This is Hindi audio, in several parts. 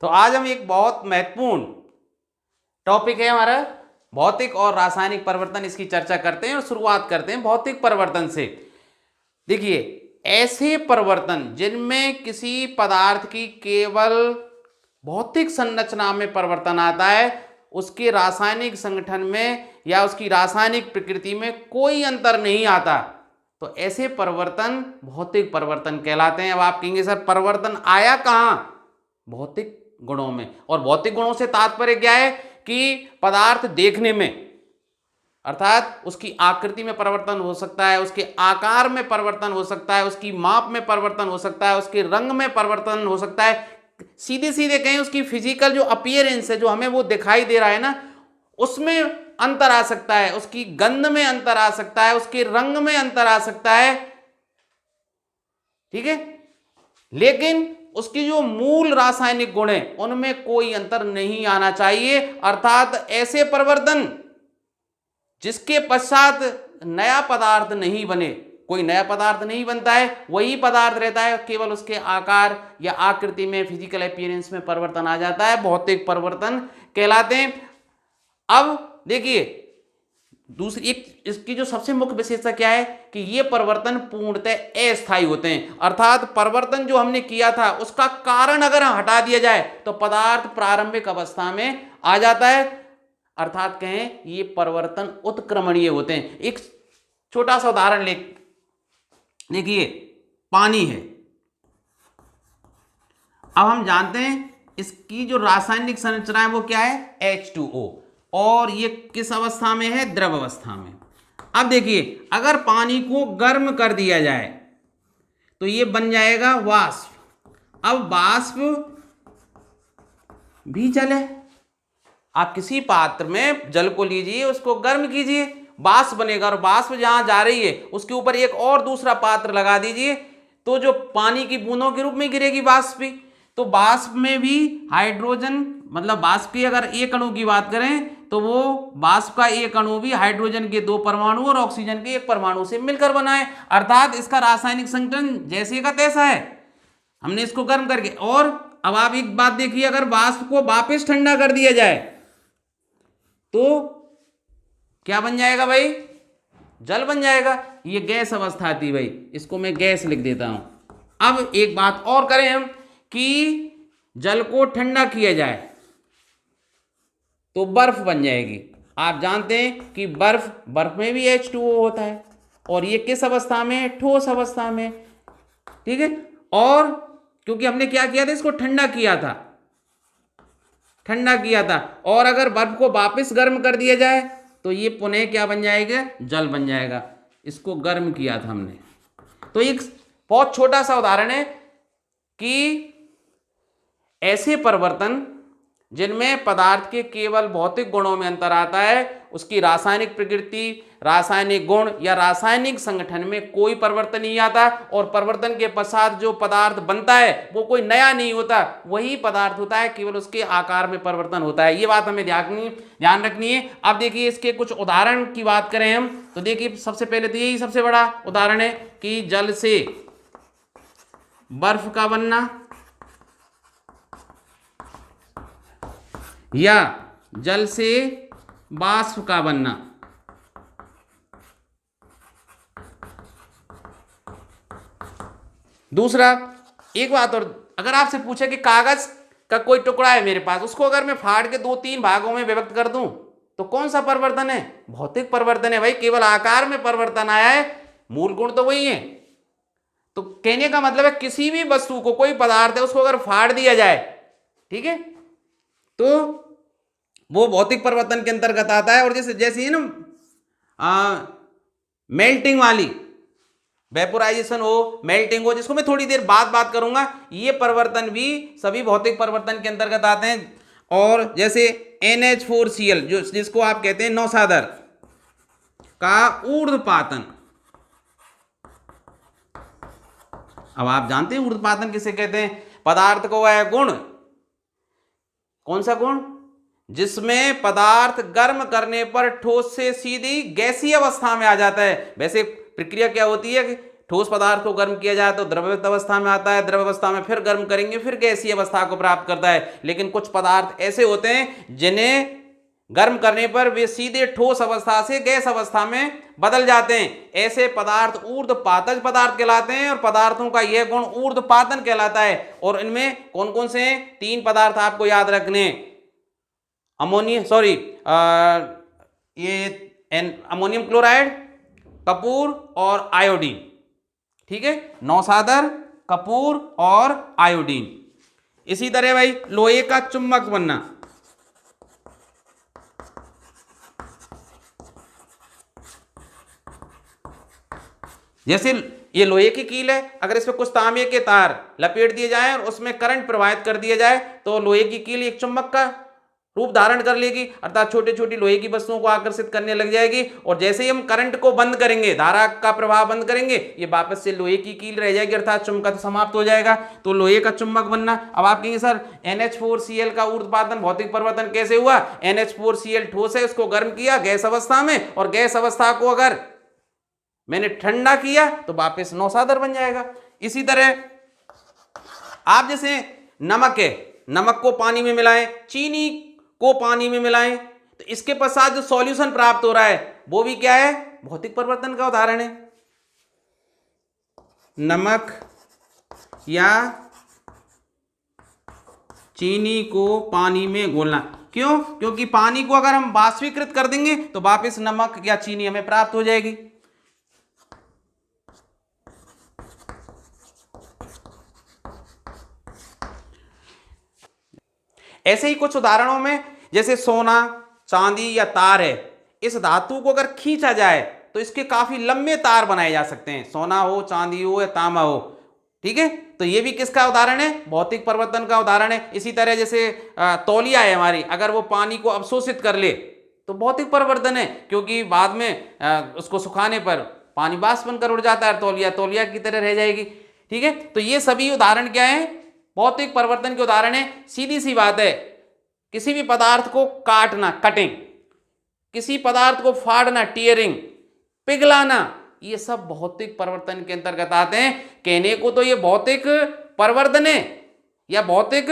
तो आज हम एक बहुत महत्वपूर्ण टॉपिक है हमारा भौतिक और रासायनिक परिवर्तन, इसकी चर्चा करते हैं और शुरुआत करते हैं भौतिक परिवर्तन से। देखिए, ऐसे परिवर्तन जिनमें किसी पदार्थ की केवल भौतिक संरचना में परिवर्तन आता है, उसके रासायनिक संगठन में या उसकी रासायनिक प्रकृति में कोई अंतर नहीं आता, तो ऐसे परिवर्तन भौतिक परिवर्तन कहलाते हैं। अब आप कहेंगे सर परिवर्तन आया कहां? भौतिक गुणों में। और भौतिक गुणों से तात्पर्य क्या है कि पदार्थ देखने में, अर्थात उसकी आकृति में परिवर्तन हो सकता है, उसके आकार में परिवर्तन हो सकता है, उसकी माप में परिवर्तन हो सकता है, उसके रंग में परिवर्तन हो सकता है, सीधे सीधे कहें उसकी फिजिकल जो अपीयरेंस है, जो हमें वो दिखाई दे रहा है ना, उसमें अंतर आ सकता है, उसकी गंध में अंतर आ सकता है, उसके रंग में अंतर आ सकता है, ठीक है। लेकिन उसकी जो मूल रासायनिक गुण है उनमें कोई अंतर नहीं आना चाहिए। अर्थात ऐसे परिवर्तन जिसके पश्चात नया पदार्थ नहीं बने, कोई नया पदार्थ नहीं बनता है, वही पदार्थ रहता है, केवल उसके आकार या आकृति में, फिजिकल अपीयरेंस में परिवर्तन आ जाता है, भौतिक परिवर्तन कहलाते हैं। अब देखिए, दूसरी एक इसकी जो सबसे मुख्य विशेषता क्या है कि ये परिवर्तन पूर्णतः अस्थायी होते हैं। अर्थात परिवर्तन जो हमने किया था उसका कारण अगर हटा दिया जाए तो पदार्थ प्रारंभिक अवस्था में आ जाता है। अर्थात कहें ये परिवर्तन उत्क्रमणीय होते हैं। एक छोटा सा उदाहरण देखिए, पानी है। अब हम जानते हैं इसकी जो रासायनिक संरचना है वो क्या है? H2O। और ये किस अवस्था में है? द्रव अवस्था में। अब देखिए, अगर पानी को गर्म कर दिया जाए तो ये बन जाएगा वाष्प। अब वाष्प भी जल है। आप किसी पात्र में जल को लीजिए, उसको गर्म कीजिए, वाष्प बनेगा, और वाष्प जहां जा रही है उसके ऊपर एक और दूसरा पात्र लगा दीजिए तो जो पानी की बूंदों के रूप में गिरेगी वाष्प भी। तो वाष्प में भी हाइड्रोजन, मतलब वाष्प की अगर एक अणु की बात करें तो वो वाष्प का एक अणु भी हाइड्रोजन के 2 परमाणु और ऑक्सीजन के 1 परमाणु से मिलकर बना है। अर्थात इसका रासायनिक संगठन जैसे का तैसा है, हमने इसको गर्म करके। और अब आप एक बात देखिए, अगर वाष्प को वापस ठंडा कर दिया जाए तो क्या बन जाएगा भाई? जल बन जाएगा। ये गैस अवस्था थी भाई, इसको मैं गैस लिख देता हूं। अब एक बात और करें हम कि जल को ठंडा किया जाए तो बर्फ बन जाएगी। आप जानते हैं कि बर्फ में भी H2O होता है, और ये किस अवस्था में है? ठोस अवस्था में, ठीक है। और क्योंकि हमने क्या किया था, इसको ठंडा किया था, और अगर बर्फ को वापस गर्म कर दिया जाए तो ये पुनः क्या बन जाएगा? जल बन जाएगा। इसको गर्म किया था हमने। तो एक बहुत छोटा सा उदाहरण है कि ऐसे परिवर्तन जिनमें पदार्थ के केवल भौतिक गुणों में अंतर आता है, उसकी रासायनिक प्रकृति, रासायनिक गुण या रासायनिक संगठन में कोई परिवर्तन नहीं आता, और परिवर्तन के पश्चात जो पदार्थ बनता है वो कोई नया नहीं होता, वही पदार्थ होता है, केवल उसके आकार में परिवर्तन होता है। ये बात हमें ध्यान रखनी है। अब देखिए, इसके कुछ उदाहरण की बात करें हम तो देखिए, सबसे पहले तो यही सबसे बड़ा उदाहरण है कि जल से बर्फ का बनना या जल से वाष्प का बनना। दूसरा, एक बात और, अगर आपसे पूछे कि कागज का कोई टुकड़ा है मेरे पास, उसको अगर मैं फाड़ के 2-3 भागों में विभक्त कर दूं तो कौन सा परिवर्तन है? भौतिक परिवर्तन है भाई, केवल आकार में परिवर्तन आया है, मूल गुण तो वही है। तो कहने का मतलब है किसी भी वस्तु को, कोई पदार्थ है, उसको अगर फाड़ दिया जाए, ठीक है, तो वो भौतिक परिवर्तन के अंतर्गत आता है। और जैसे है ना मेल्टिंग वाली, वेपोराइजेशन हो, मेल्टिंग हो, जिसको मैं थोड़ी देर बाद बात करूंगा, ये परिवर्तन भी सभी भौतिक परिवर्तन के अंतर्गत आते हैं। और जैसे NH4Cl जिसको आप कहते हैं नौसादर का ऊर्ध्वपातन। अब आप जानते हैं ऊर्ध्वपातन किसे कहते हैं? पदार्थ को वह गुण, कौन सा गुण? जिसमें पदार्थ गर्म करने पर ठोस से सीधी गैसीय अवस्था में आ जाता है। वैसे प्रक्रिया क्या होती है कि ठोस पदार्थ को गर्म किया जाए तो द्रवित अवस्था में आता है, द्रव अवस्था में फिर गर्म करेंगे फिर गैसीय अवस्था को प्राप्त करता है। लेकिन कुछ पदार्थ ऐसे होते हैं जिन्हें गर्म करने पर वे सीधे ठोस अवस्था से गैस अवस्था में बदल जाते हैं। ऐसे पदार्थ ऊर्ध्वपातज पदार्थ कहलाते हैं और पदार्थों का यह गुण ऊर्ध्वपातन कहलाता है। और इनमें कौन कौन से हैं? 3 पदार्थ आपको याद रखने, अमोनियम क्लोराइड, कपूर और आयोडीन। ठीक है, नौसादर, कपूर और आयोडीन। इसी तरह भाई लोहे का चुंबक बनना, जैसे ये लोहे की कील है, अगर इसमें कुछ तांबे के तार लपेट दिए जाएं और उसमें करंट प्रवाहित कर दिया जाए तो लोहे की कील एक चुंबक का रूप धारण कर लेगी, अर्थात छोटी छोटी लोहे की वस्तुओं को आकर्षित करने लग जाएगी। और जैसे ही हम करंट को बंद करेंगे, धारा का प्रवाह बंद करेंगे, ये वापस से लोहे की कील रह जाएगी, अर्थात चुंबकत्व समाप्त हो जाएगा। तो लोहे का चुंबक बनना। अब आप कहेंगे सर NH4Cl का ऊर्ध्वपातन भौतिक परिवर्तन कैसे हुआ? NH4Cl ठोस है, उसको गर्म किया गैस अवस्था में, और गैस अवस्था को अगर मैंने ठंडा किया तो वापस नौसादर बन जाएगा। इसी तरह आप जैसे नमक है, नमक को पानी में मिलाएं, चीनी को पानी में मिलाएं, तो इसके पश्चात जो सॉल्यूशन प्राप्त हो रहा है वो भी क्या है? भौतिक परिवर्तन का उदाहरण है। नमक या चीनी को पानी में घोलना, क्यों? क्योंकि पानी को अगर हम वाष्पीकृत कर देंगे तो वापस नमक या चीनी हमें प्राप्त हो जाएगी। ऐसे ही कुछ उदाहरणों में, जैसे सोना, चांदी या तार है, इस धातु को अगर खींचा जाए तो इसके काफी लंबे तार बनाए जा सकते हैं, सोना हो, चांदी हो या तांबा हो। ठीक है, तो ये भी किसका उदाहरण है? भौतिक परिवर्तन का उदाहरण है। इसी तरह जैसे तौलिया है हमारी, अगर वो पानी को अवशोषित कर ले तो भौतिक परिवर्तन है, क्योंकि बाद में उसको सुखाने पर पानी वाष्प बनकर उड़ जाता है, तौलिया तौलिया की तरह रह जाएगी। ठीक है, तो ये सभी उदाहरण क्या है? भौतिक परिवर्तन के उदाहरण है। सीधी सी बात है, किसी भी पदार्थ को काटना, कटिंग, किसी पदार्थ को फाड़ना, टीयरिंग, पिघलाना, ये सब भौतिक परिवर्तन के अंतर्गत आते हैं। कहने को तो ये भौतिक परिवर्तन है या भौतिक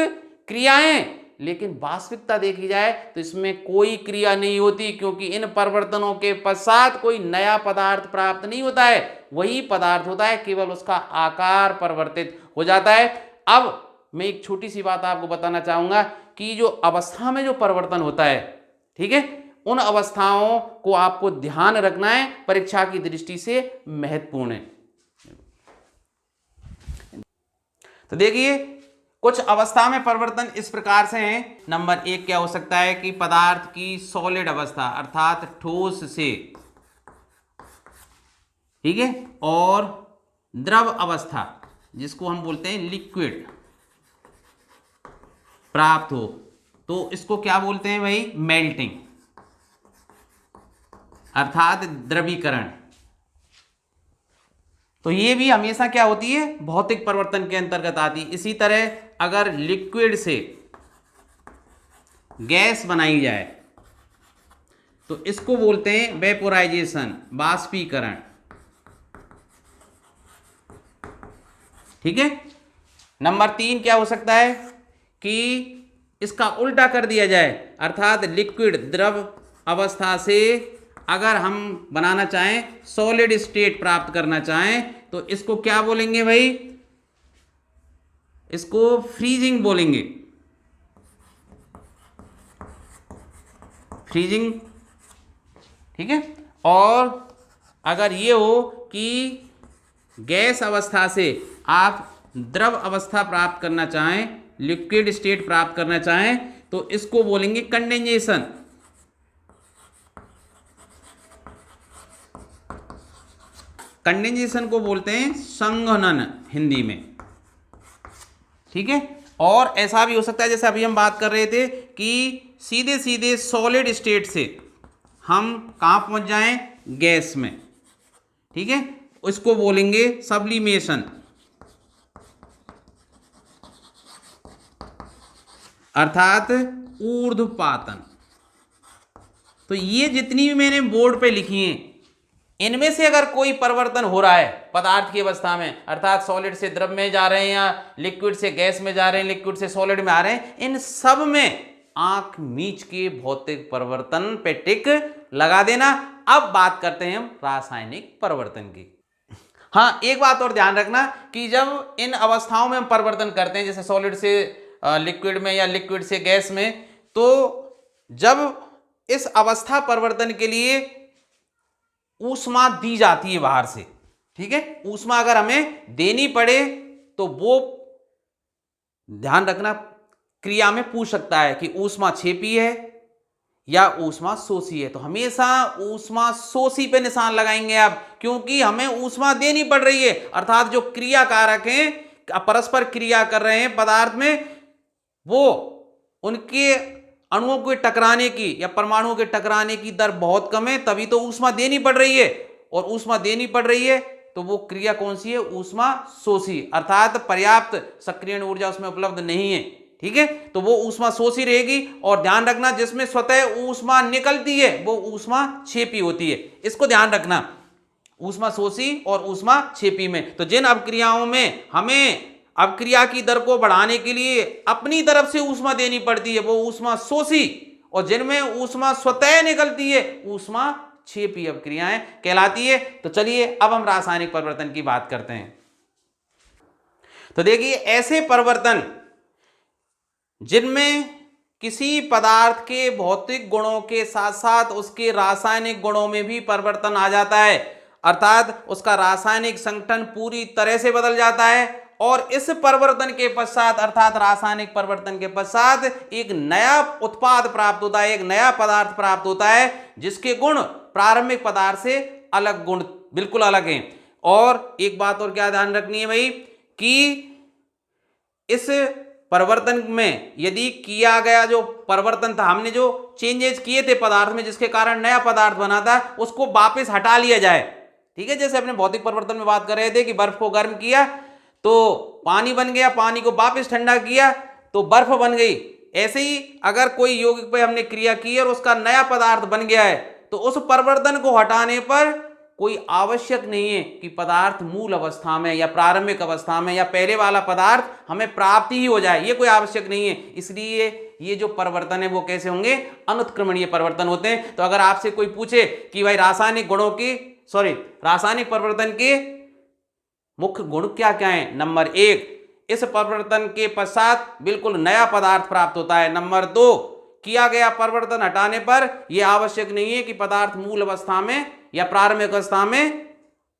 क्रियाएं, लेकिन वास्तविकता देखी जाए तो इसमें कोई क्रिया नहीं होती, क्योंकि इन परिवर्तनों के पश्चात कोई नया पदार्थ प्राप्त नहीं होता है, वही पदार्थ होता है, केवल उसका आकार परिवर्तित हो जाता है। अब मैं एक छोटी सी बात आपको बताना चाहूंगा कि जो अवस्था में जो परिवर्तन होता है, ठीक है, उन अवस्थाओं को आपको ध्यान रखना है, परीक्षा की दृष्टि से महत्वपूर्ण है। तो देखिए, कुछ अवस्था में परिवर्तन इस प्रकार से हैं। नंबर 1 क्या हो सकता है कि पदार्थ की सॉलिड अवस्था अर्थात ठोस से, ठीक है, और द्रव अवस्था जिसको हम बोलते हैं लिक्विड प्राप्त हो, तो इसको क्या बोलते हैं भाई? मेल्टिंग अर्थात द्रवीकरण। तो ये भी हमेशा क्या होती है? भौतिक परिवर्तन के अंतर्गत आती है। इसी तरह अगर लिक्विड से गैस बनाई जाए तो इसको बोलते हैं वेपोराइजेशन, बाष्पीकरण। ठीक है। नंबर 3 क्या हो सकता है कि इसका उल्टा कर दिया जाए, अर्थात लिक्विड द्रव अवस्था से अगर हम बनाना चाहें, सॉलिड स्टेट प्राप्त करना चाहें, तो इसको क्या बोलेंगे भाई? इसको फ्रीजिंग बोलेंगे। फ्रीजिंग, ठीक है। और अगर ये हो कि गैस अवस्था से आप द्रव अवस्था प्राप्त करना चाहें, लिक्विड स्टेट प्राप्त करना चाहें, तो इसको बोलेंगे कंडेंसेशन। कंडेंसेशन को बोलते हैं संघनन हिंदी में, ठीक है। और ऐसा भी हो सकता है, जैसे अभी हम बात कर रहे थे कि सीधे सीधे सॉलिड स्टेट से हम कहाँ पहुंच जाएं? गैस में, ठीक है। उसको बोलेंगे सब्लिमेशन, अर्थात ऊर्ध्वपातन। तो ये जितनी भी मैंने बोर्ड पे लिखी हैं, इनमें से अगर कोई परिवर्तन हो रहा है पदार्थ की अवस्था में, अर्थात सॉलिड से द्रव में जा रहे हैं या लिक्विड से गैस में जा रहे हैं, लिक्विड से सॉलिड में आ रहे हैं, इन सब में आंख मीच के भौतिक परिवर्तन पे टिक लगा देना। अब बात करते हैं हम रासायनिक परिवर्तन की। हाँ, एक बात और ध्यान रखना कि जब इन अवस्थाओं में हम परिवर्तन करते हैं, जैसे सॉलिड से लिक्विड में या लिक्विड से गैस में, तो जब इस अवस्था परिवर्तन के लिए ऊष्मा दी जाती है बाहर से, ठीक है, ऊष्मा अगर हमें देनी पड़े तो वो ध्यान रखना क्रिया में पूछ सकता है कि ऊष्मा छेपी है या ऊष्मा शोषी है। तो हमेशा ऊष्मा शोषी पे निशान लगाएंगे आप, क्योंकि हमें ऊष्मा देनी पड़ रही है, अर्थात जो क्रिया कारक हैं, परस्पर क्रिया कर रहे हैं पदार्थ में, वो उनके अणुओं के टकराने की या परमाणुओं के टकराने की दर बहुत कम है, तभी तो ऊष्मा देनी पड़ रही है। और ऊष्मा देनी पड़ रही है तो वो क्रिया कौन सी है? ऊष्मा शोषी, अर्थात पर्याप्त सक्रियण ऊर्जा उसमें उपलब्ध नहीं है, ठीक है, तो वो ऊष्मा शोषी रहेगी। और ध्यान रखना जिसमें स्वतः ऊष्मा निकलती है वो ऊष्मा छेपी होती है, इसको ध्यान रखना, ऊष्मा शोषी और ऊष्मा छेपी में। तो जिन अभिक्रियाओं में हमें अभिक्रिया की दर को बढ़ाने के लिए अपनी तरफ से ऊष्मा देनी पड़ती है वो ऊष्मा शोषी, और जिनमें ऊष्मा स्वतः निकलती है ऊष्मा छेपी अभिक्रियाएं कहलाती है। तो चलिए अब हम रासायनिक परिवर्तन की बात करते हैं। तो देखिए, ऐसे परिवर्तन जिनमें किसी पदार्थ के भौतिक गुणों के साथ साथ उसके रासायनिक गुणों में भी परिवर्तन आ जाता है, अर्थात उसका रासायनिक संगठन पूरी तरह से बदल जाता है, और इस परिवर्तन के पश्चात अर्थात रासायनिक परिवर्तन के पश्चात एक नया उत्पाद प्राप्त होता है, एक नया पदार्थ प्राप्त होता है जिसके गुण प्रारंभिक पदार्थ से अलग, गुण बिल्कुल अलग हैं। और एक बात और क्या ध्यान रखनी है भाई, कि इस परिवर्तन में यदि किया गया जो परिवर्तन था, हमने जो चेंजेस किए थे पदार्थ में जिसके कारण नया पदार्थ बना था, उसको वापस हटा लिया जाए, ठीक है। जैसे अपने भौतिक परिवर्तन में बात कर रहे थे कि बर्फ को गर्म किया तो पानी बन गया, पानी को वापस ठंडा किया तो बर्फ बन गई। ऐसे ही अगर कोई यौगिक पे हमने क्रिया की और उसका नया पदार्थ बन गया है तो उस परिवर्तन को हटाने पर कोई आवश्यक नहीं है कि पदार्थ मूल अवस्था में या प्रारंभिक अवस्था में या पहले वाला पदार्थ हमें प्राप्त ही हो जाए, ये कोई आवश्यक नहीं है। इसलिए ये जो परिवर्तन है वो कैसे होंगे? अनुत्क्रमणीय परिवर्तन होते हैं। तो अगर आपसे कोई पूछे कि भाई रासायनिक परिवर्तन के मुख्य गुण क्या क्या हैं, नंबर 1, इस परिवर्तन के पश्चात बिल्कुल नया पदार्थ प्राप्त होता है। नंबर 2, किया गया परिवर्तन हटाने पर यह आवश्यक नहीं है कि पदार्थ मूल अवस्था में या प्रारंभिक अवस्था में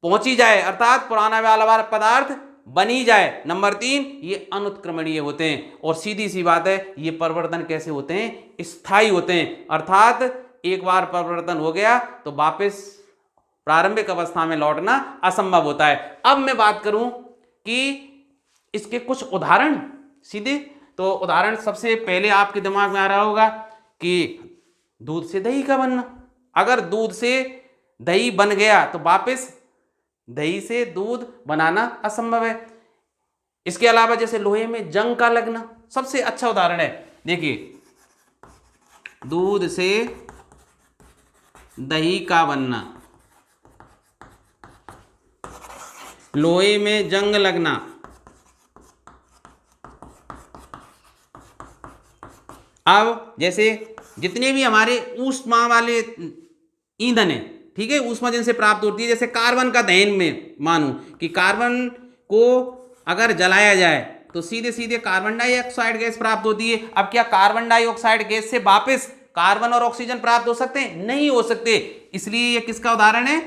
पहुंची जाए, अर्थात पुराना वाला पदार्थ बनी जाए। नंबर 3, ये अनुत्क्रमणीय होते हैं। और सीधी सी बात है, ये परिवर्तन कैसे होते हैं? स्थायी होते हैं, अर्थात एक बार परिवर्तन हो गया तो वापस प्रारंभिक अवस्था में लौटना असंभव होता है। अब मैं बात करूं कि इसके कुछ उदाहरण सीधे, तो उदाहरण सबसे पहले आपके दिमाग में आ रहा होगा कि दूध से दही का बनना। अगर दूध से दही बन गया तो वापस दही से दूध बनाना असंभव है। इसके अलावा जैसे लोहे में जंग का लगना सबसे अच्छा उदाहरण है। देखिए, दूध से दही का बनना, लोहे में जंग लगना, अब जैसे जितने भी हमारे ऊष्मा वाले ईंधन है, ठीक है, ऊष्मा जिनसे प्राप्त होती है, जैसे कार्बन का दहन में मानूं कि कार्बन को अगर जलाया जाए तो सीधे सीधे कार्बन डाइऑक्साइड गैस प्राप्त होती है। अब क्या कार्बन डाइऑक्साइड गैस से वापस कार्बन और ऑक्सीजन प्राप्त हो सकते हैं? नहीं हो सकते। इसलिए ये किसका उदाहरण है?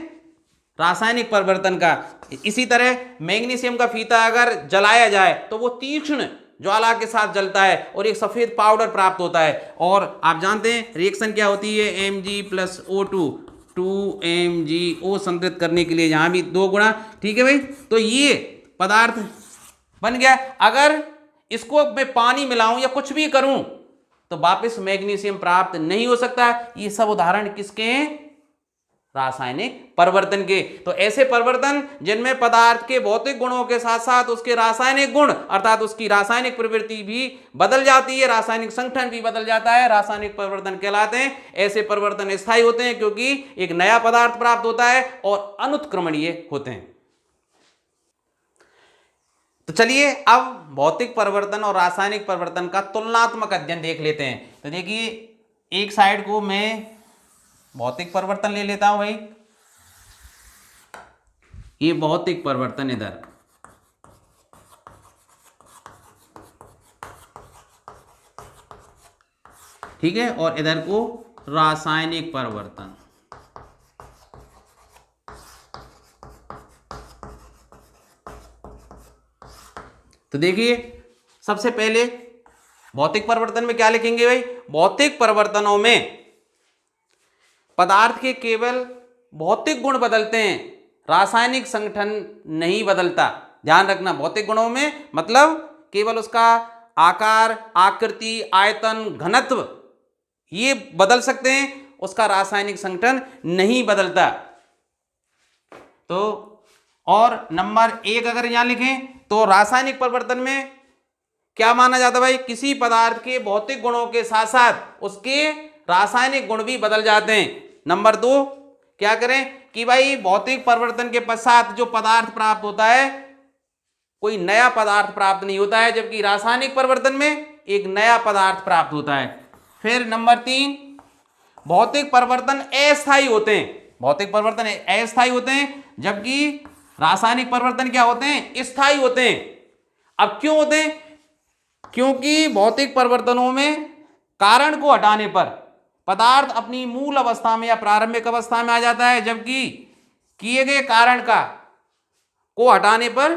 रासायनिक परिवर्तन का। इसी तरह मैग्नीशियम का फीता अगर जलाया जाए तो वो तीक्ष्ण ज्वाला के साथ जलता है और एक सफेद पाउडर प्राप्त होता है। और आप जानते हैं रिएक्शन क्या होती है? Mg+O2 2MgO संतृप्त करने के लिए यहाँ भी 2 गुणा, ठीक है भाई। तो ये पदार्थ बन गया। अगर इसको मैं पानी मिलाऊं या कुछ भी करूं तो वापस मैग्नीशियम प्राप्त नहीं हो सकता। ये सब उदाहरण किसके हैं? रासायनिक परिवर्तन के। तो ऐसे परिवर्तन जिनमें पदार्थ के भौतिक गुणों के साथ साथ उसके रासायनिक गुण अर्थात उसकी रासायनिक प्रवृत्ति भी बदल जाती है, रासायनिक संगठन भी बदल जाता है, रासायनिक परिवर्तन कहलाते हैं। ऐसे परिवर्तन स्थायी होते हैं क्योंकि एक नया पदार्थ प्राप्त होता है और अनुत्क्रमणीय होते हैं। तो चलिए अब भौतिक परिवर्तन और रासायनिक परिवर्तन का तुलनात्मक अध्ययन देख लेते हैं। तो देखिए एक साइड को मैं भौतिक परिवर्तन ले लेता हूं भाई, ये भौतिक परिवर्तन इधर, ठीक है, और इधर को रासायनिक परिवर्तन। तो देखिए सबसे पहले भौतिक परिवर्तन में क्या लिखेंगे भाई, भौतिक परिवर्तनों में पदार्थ के केवल भौतिक गुण बदलते हैं, रासायनिक संगठन नहीं बदलता। ध्यान रखना, भौतिक गुणों में मतलब केवल उसका आकार, आकृति, आयतन, घनत्व ये बदल सकते हैं, उसका रासायनिक संगठन नहीं बदलता। तो और नंबर 1 अगर यहां लिखें तो रासायनिक परिवर्तन में क्या माना जाता है भाई, किसी पदार्थ के भौतिक गुणों के साथ साथ उसके रासायनिक गुण भी बदल जाते हैं। नंबर 2 क्या करें कि भाई भौतिक परिवर्तन के पश्चात जो पदार्थ प्राप्त होता है कोई नया पदार्थ प्राप्त नहीं होता है, जबकि रासायनिक परिवर्तन में एक नया पदार्थ प्राप्त होता है। फिर नंबर 3 भौतिक परिवर्तन अस्थायी होते हैं, भौतिक परिवर्तन अस्थायी होते हैं, जबकि रासायनिक परिवर्तन क्या होते हैं, स्थायी होते हैं। अब क्यों होते हैं, क्योंकि भौतिक परिवर्तनों में कारण को हटाने पर पदार्थ अपनी मूल अवस्था में या प्रारंभिक अवस्था में आ जाता है, जबकि किए गए कारण को हटाने पर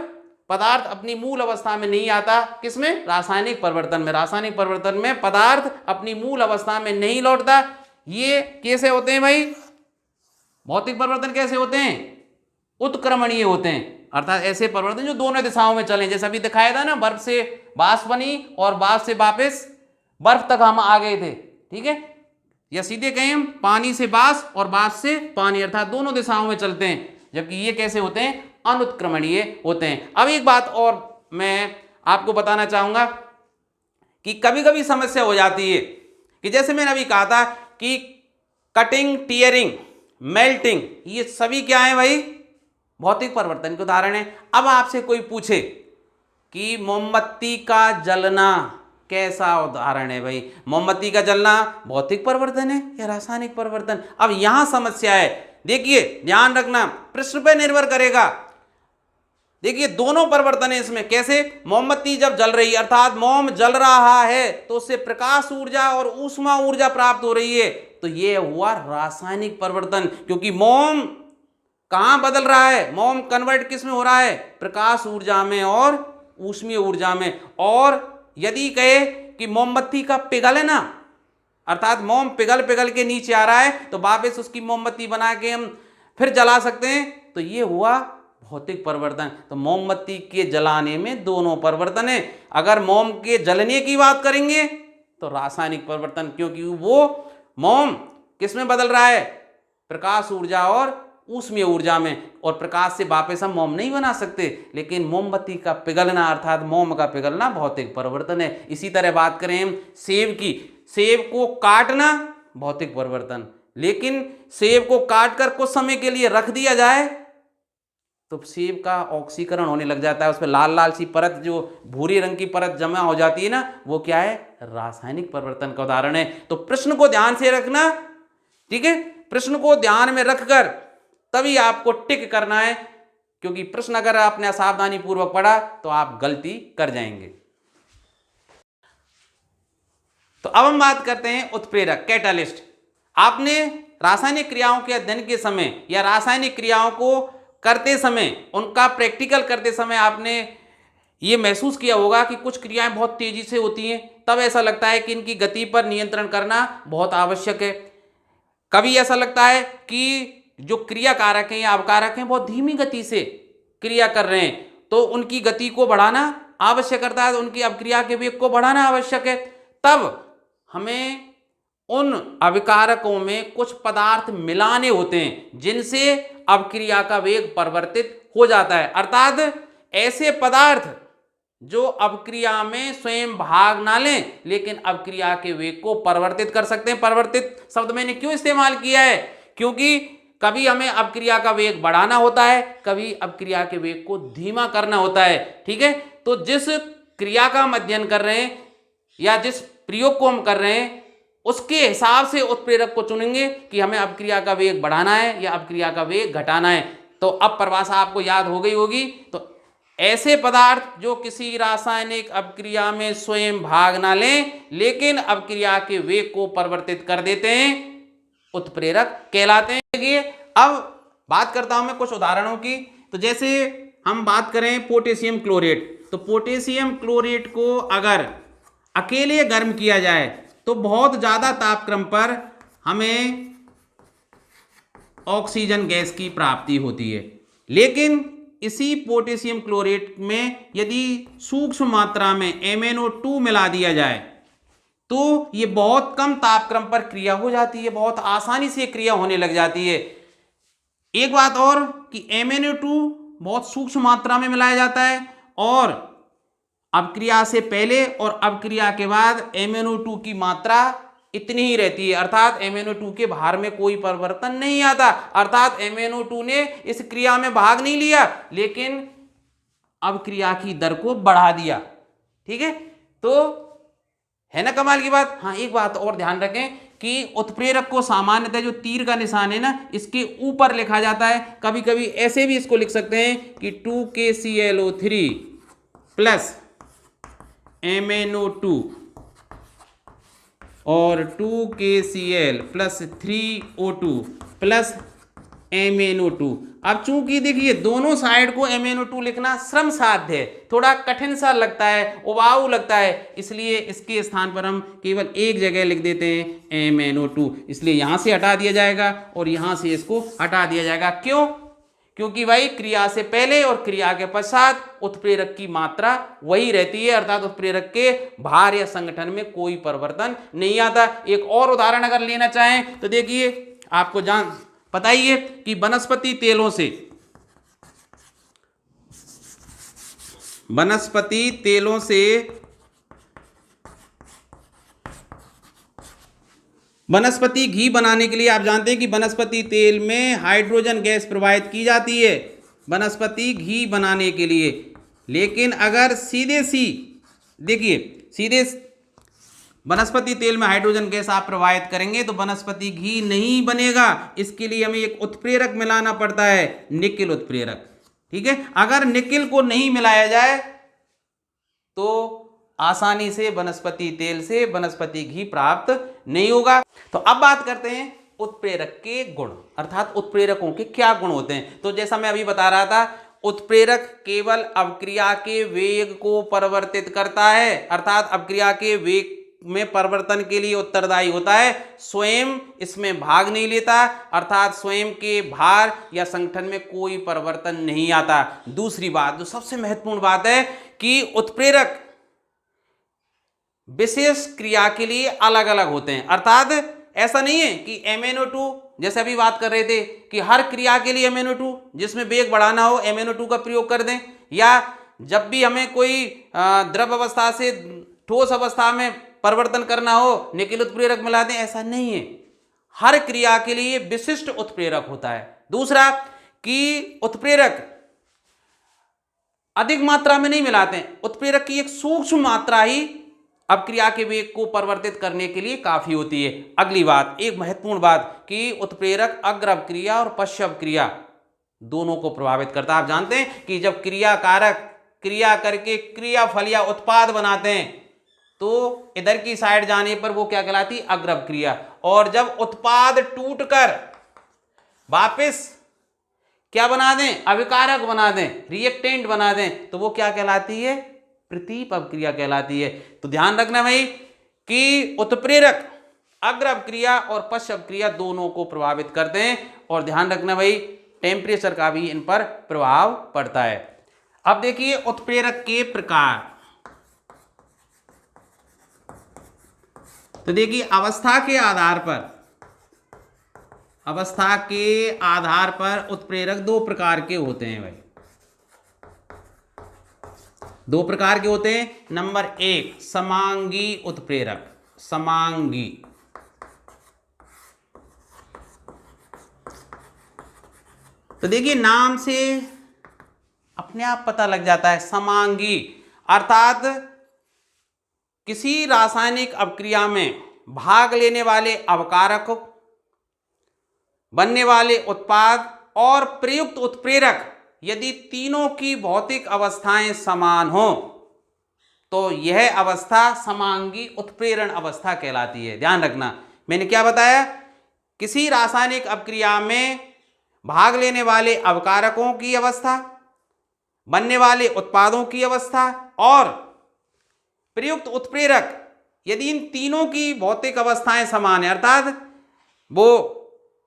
पदार्थ अपनी मूल अवस्था में नहीं आता। किसमें, रासायनिक परिवर्तन में। रासायनिक परिवर्तन में पदार्थ अपनी मूल अवस्था में नहीं लौटता। ये कैसे होते हैं भाई, भौतिक परिवर्तन कैसे होते हैं, उत्क्रमणीय होते हैं, अर्थात ऐसे परिवर्तन जो दोनों दिशाओं में चलें। जैसा अभी दिखाया था ना, बर्फ से वाष्प बनी और वाष्प से वापस बर्फ तक हम आ गए थे, ठीक है, या सीधे कहें हम पानी से वाष्प और वाष्प से पानी, अर्थात दोनों दिशाओं में चलते हैं, जबकि ये कैसे होते हैं, अनुत्क्रमणीय होते हैं। अब एक बात और मैं आपको बताना चाहूंगा कि कभी कभी समस्या हो जाती है कि जैसे मैंने अभी कहा था कि कटिंग, टीयरिंग, मेल्टिंग, ये सभी क्या है भाई, भौतिक परिवर्तन के उदाहरण है। अब आपसे कोई पूछे कि मोमबत्ती का जलना कैसा उदाहरण है भाई, मोमबत्ती का जलना भौतिक परिवर्तन है या रासायनिक परिवर्तन। अब यहां समस्या है, देखिए ध्यान रखना, प्रश्न पर निर्भर करेगा। देखिए दोनों परिवर्तन है इसमें। कैसे, मोमबत्ती जब जल रही है अर्थात मोम जल रहा है तो उससे प्रकाश ऊर्जा और ऊष्मा ऊर्जा प्राप्त हो रही है, तो यह हुआ रासायनिक परिवर्तन, क्योंकि मोम कहां बदल रहा है, मोम कन्वर्ट किस में हो रहा है, प्रकाश ऊर्जा में और ऊष्मीय ऊर्जा में। और यदि कहे कि मोमबत्ती का पिघलना अर्थात मोम पिघल पिघल के नीचे आ रहा है तो वापस उसकी मोमबत्ती बना के हम फिर जला सकते हैं, तो ये हुआ भौतिक परिवर्तन। तो मोमबत्ती के जलाने में दोनों परिवर्तन है। अगर मोम के जलने की बात करेंगे तो रासायनिक परिवर्तन, क्योंकि वो मोम किस में बदल रहा है, प्रकाश ऊर्जा और ऊष्मीय ऊर्जा में, और प्रकाश से वापस हम मोम नहीं बना सकते। लेकिन मोमबत्ती का पिघलना अर्थात मोम का पिघलना भौतिक परिवर्तन है। इसी तरह बात करें हम सेब की, सेब को काटना भौतिक परिवर्तन, लेकिन सेब को काट कर कुछ समय के लिए रख दिया जाए तो सेब का ऑक्सीकरण होने लग जाता है, उस पर लाल लाल सी परत, जो भूरी रंग की परत जमा हो जाती है ना, वो क्या है, रासायनिक परिवर्तन का उदाहरण है। तो प्रश्न को ध्यान से रखना, ठीक है, प्रश्न को ध्यान में रखकर तभी आपको टिक करना है, क्योंकि प्रश्न अगर आपने असावधानी पूर्वक पढ़ा तो आप गलती कर जाएंगे। तो अब हम बात करते हैं उत्प्रेरक, कैटालिस्ट। आपने रासायनिक क्रियाओं के अध्ययन के समय या रासायनिक क्रियाओं को करते समय, उनका प्रैक्टिकल करते समय आपने ये महसूस किया होगा कि कुछ क्रियाएं बहुत तेजी से होती हैं, तब ऐसा लगता है कि इनकी गति पर नियंत्रण करना बहुत आवश्यक है। कभी ऐसा लगता है कि जो क्रिया कारक हैं या अवकारक हैं बहुत धीमी गति से क्रिया कर रहे हैं, तो उनकी गति को बढ़ाना आवश्यक, करता है उनकी अवक्रिया के वेग को बढ़ाना आवश्यक है। तब हमें उन अभिकारकों में कुछ पदार्थ मिलाने होते हैं जिनसे अभिक्रिया का वेग परिवर्तित हो जाता है। अर्थात ऐसे पदार्थ जो अभिक्रिया में स्वयं भाग ना लें लेकिन अभिक्रिया के वेग को परिवर्तित कर सकते हैं। परिवर्तित शब्द मैंने क्यों इस्तेमाल किया है? क्योंकि कभी हमें अभिक्रिया का वेग बढ़ाना होता है, कभी अभिक्रिया के वेग को धीमा करना होता है। ठीक है, तो जिस क्रिया का हम अध्ययन कर रहे हैं या जिस प्रयोग को हम कर रहे हैं उसके हिसाब से उत्प्रेरक को चुनेंगे कि हमें अभिक्रिया का वेग बढ़ाना है या अभिक्रिया का वेग घटाना है। तो अब परिभाषा आपको याद हो गई होगी। तो ऐसे पदार्थ जो किसी रासायनिक अभिक्रिया में स्वयं भाग ना लें लेकिन अभिक्रिया के वेग को परिवर्तित कर देते हैं उत्प्रेरक कहलाते हैं। अब बात करता हूं मैं कुछ उदाहरणों की। तो जैसे हम बात करें पोटेशियम क्लोरेट, तो पोटेशियम क्लोरेट को अगर अकेले गर्म किया जाए तो बहुत ज्यादा तापक्रम पर हमें ऑक्सीजन गैस की प्राप्ति होती है। लेकिन इसी पोटेशियम क्लोरेट में यदि सूक्ष्म मात्रा में MnO2 मिला दिया जाए तो ये बहुत कम तापक्रम पर क्रिया हो जाती है, बहुत आसानी से क्रिया होने लग जाती है। एक बात और कि MnO2 बहुत सूक्ष्म मात्रा में मिलाया जाता है और अभिक्रिया से पहले और अभिक्रिया के बाद MnO2 की मात्रा इतनी ही रहती है, अर्थात MnO2 के भार में कोई परिवर्तन नहीं आता। अर्थात MnO2 ने इस क्रिया में भाग नहीं लिया लेकिन अभिक्रिया की दर को बढ़ा दिया। ठीक है, तो है ना कमाल की बात। हाँ, एक बात और ध्यान रखें कि उत्प्रेरक को सामान्यतः जो तीर का निशान है ना इसके ऊपर लिखा जाता है। कभी कभी ऐसे भी इसको लिख सकते हैं कि 2KClO3 प्लस MnO2 और 2KCl plus 3O2 plus MnO2। अब चूंकि देखिए दोनों साइड को MnO2 लिखना श्रम साध्य है, थोड़ा कठिन सा लगता है, उबाऊ लगता है, इसलिए इसके स्थान पर हम केवल एक जगह लिख देते हैं MnO2। इसलिए यहां से हटा दिया जाएगा और यहां से इसको हटा दिया जाएगा। क्यों? क्योंकि भाई क्रिया से पहले और क्रिया के पश्चात उत्प्रेरक की मात्रा वही रहती है, अर्थात उत्प्रेरक के भार या संगठन में कोई परिवर्तन नहीं आता। एक और उदाहरण अगर लेना चाहें तो देखिए, आपको पता ही है कि वनस्पति तेलों से वनस्पति घी बनाने के लिए आप जानते हैं कि वनस्पति तेल में हाइड्रोजन गैस प्रवाहित की जाती है वनस्पति घी बनाने के लिए। लेकिन अगर सीधे वनस्पति तेल में हाइड्रोजन गैस आप प्रवाहित करेंगे तो वनस्पति घी नहीं बनेगा। इसके लिए हमें एक उत्प्रेरक मिलाना पड़ता है, निकेल उत्प्रेरक। ठीक है, अगर निकेल को नहीं मिलाया जाए तो आसानी से वनस्पति तेल से वनस्पति घी प्राप्त नहीं होगा। तो अब बात करते हैं उत्प्रेरक के गुण, अर्थात उत्प्रेरकों के क्या गुण होते हैं। तो जैसा मैं अभी बता रहा था, उत्प्रेरक केवल अभिक्रिया के वेग को परिवर्तित करता है, अर्थात अभिक्रिया के वेग में परिवर्तन के लिए उत्तरदायी होता है, स्वयं इसमें भाग नहीं लेता, अर्थात स्वयं के भार या संगठन में कोई परिवर्तन नहीं आता। दूसरी बात जो सबसे महत्वपूर्ण बात है कि उत्प्रेरक विशेष क्रिया के लिए अलग अलग होते हैं, अर्थात ऐसा नहीं है कि MnO2 जैसे अभी बात कर रहे थे कि हर क्रिया के लिए MnO2 जिसमें वेग बढ़ाना हो MnO2 का प्रयोग कर दें, या जब भी हमें कोई द्रव अवस्था से ठोस अवस्था में परिवर्तन करना हो निकेल उत्प्रेरक मिला दें, ऐसा नहीं है। हर क्रिया के लिए विशिष्ट उत्प्रेरक होता है। दूसरा कि उत्प्रेरक अधिक मात्रा में नहीं मिलाते हैं, उत्प्रेरक की एक सूक्ष्म मात्रा ही अभिक्रिया के वेग को परिवर्तित करने के लिए काफी होती है। अगली बात, एक महत्वपूर्ण बात कि उत्प्रेरक अग्र अभिक्रिया और पश्च अभिक्रिया दोनों को प्रभावित करता है। आप जानते हैं कि जब क्रिया कारक क्रिया करके क्रियाफल या उत्पाद बनाते हैं तो इधर की साइड जाने पर वो क्या कहलाती है, अग्र अभिक्रिया, और जब उत्पाद टूटकर वापस क्या बना दें, अभिकारक बना दें, रिएक्टेंट बना दें, तो वो क्या कहलाती है, प्रतीप अभिक्रिया कहलाती है। तो ध्यान रखना भाई कि उत्प्रेरक अग्र अभिक्रिया और पश्च अभिक्रिया दोनों को प्रभावित करते हैं, और ध्यान रखना भाई टेम्परेचर का भी इन पर प्रभाव पड़ता है। अब देखिए उत्प्रेरक के प्रकार। तो देखिए अवस्था के आधार पर उत्प्रेरक दो प्रकार के होते हैं भाई, दो प्रकार के होते हैं। नंबर एक समांगी उत्प्रेरक, समांगी। तो देखिए नाम से अपने आप पता लग जाता है, समांगी अर्थात किसी रासायनिक अभिक्रिया में भाग लेने वाले अवकारक, बनने वाले उत्पाद और प्रयुक्त उत्प्रेरक यदि तीनों की भौतिक अवस्थाएं समान हो तो यह अवस्था समांगी उत्प्रेरण अवस्था कहलाती है। ध्यान रखना, मैंने क्या बताया, किसी रासायनिक अभिक्रिया में भाग लेने वाले अवकारकों की अवस्था, बनने वाले उत्पादों की अवस्था और प्रयुक्त उत्प्रेरक यदि इन तीनों की भौतिक अवस्थाएं समान है, अर्थात वो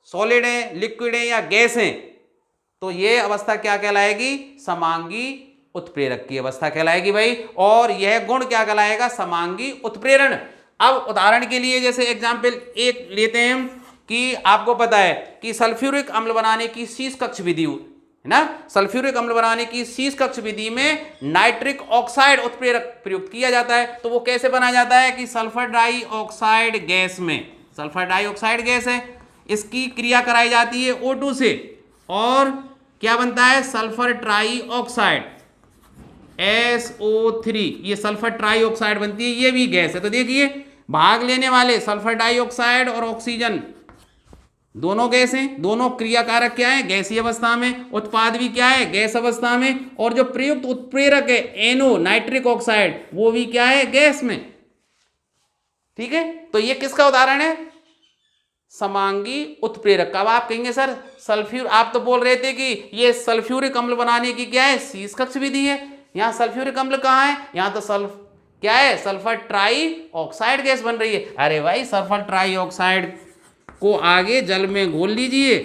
सॉलिड है, लिक्विड है या गैस है, तो ये अवस्था क्या कहलाएगी, समांगी उत्प्रेरक की अवस्था कहलाएगी भाई। और यह गुण क्या कहलाएगा, समांगी उत्प्रेरण। अब उदाहरण के लिए जैसे एग्जाम्पल एक लेते हैं हम कि आपको पता है कि सल्फ्यूरिक अम्ल बनाने की शीश कक्ष विधि है ना, सल्फ्यूरिक अम्ल बनाने की शीश कक्ष विधि में नाइट्रिक ऑक्साइड उत्प्रेरक प्रयुक्त किया जाता है। तो वो कैसे बनाया जाता है कि सल्फर डाइऑक्साइड गैस में, सल्फर डाइऑक्साइड गैस है, इसकी क्रिया कराई जाती है O2 से और क्या बनता है, सल्फर ट्राइऑक्साइड SO3, ये सल्फर ट्राइऑक्साइड बनती है, ये भी गैस है। तो देखिए भाग लेने वाले सल्फर डाइऑक्साइड और ऑक्सीजन दोनों गैस हैं, दोनों क्रियाकारक क्या है, गैसीय अवस्था में, उत्पाद भी क्या है, गैस अवस्था में, और जो प्रयुक्त उत्प्रेरक है NO नाइट्रिक ऑक्साइड वो भी क्या है, गैस में। ठीक है, तो ये किसका उदाहरण है, समांगी उत्प्रेरक का। अब आप कहेंगे सर सल्फ्यूर, आप तो बोल रहे थे कि ये सल्फ्यूरिक अम्ल बनाने की क्या है, शीश कक्ष विधि है, यहाँ सल्फ्यूरिक अम्ल कहाँ है, यहाँ तो क्या है, सल्फर ट्राई ऑक्साइड गैस बन रही है। अरे भाई सल्फर ट्राई ऑक्साइड को आगे जल में घोल लीजिए,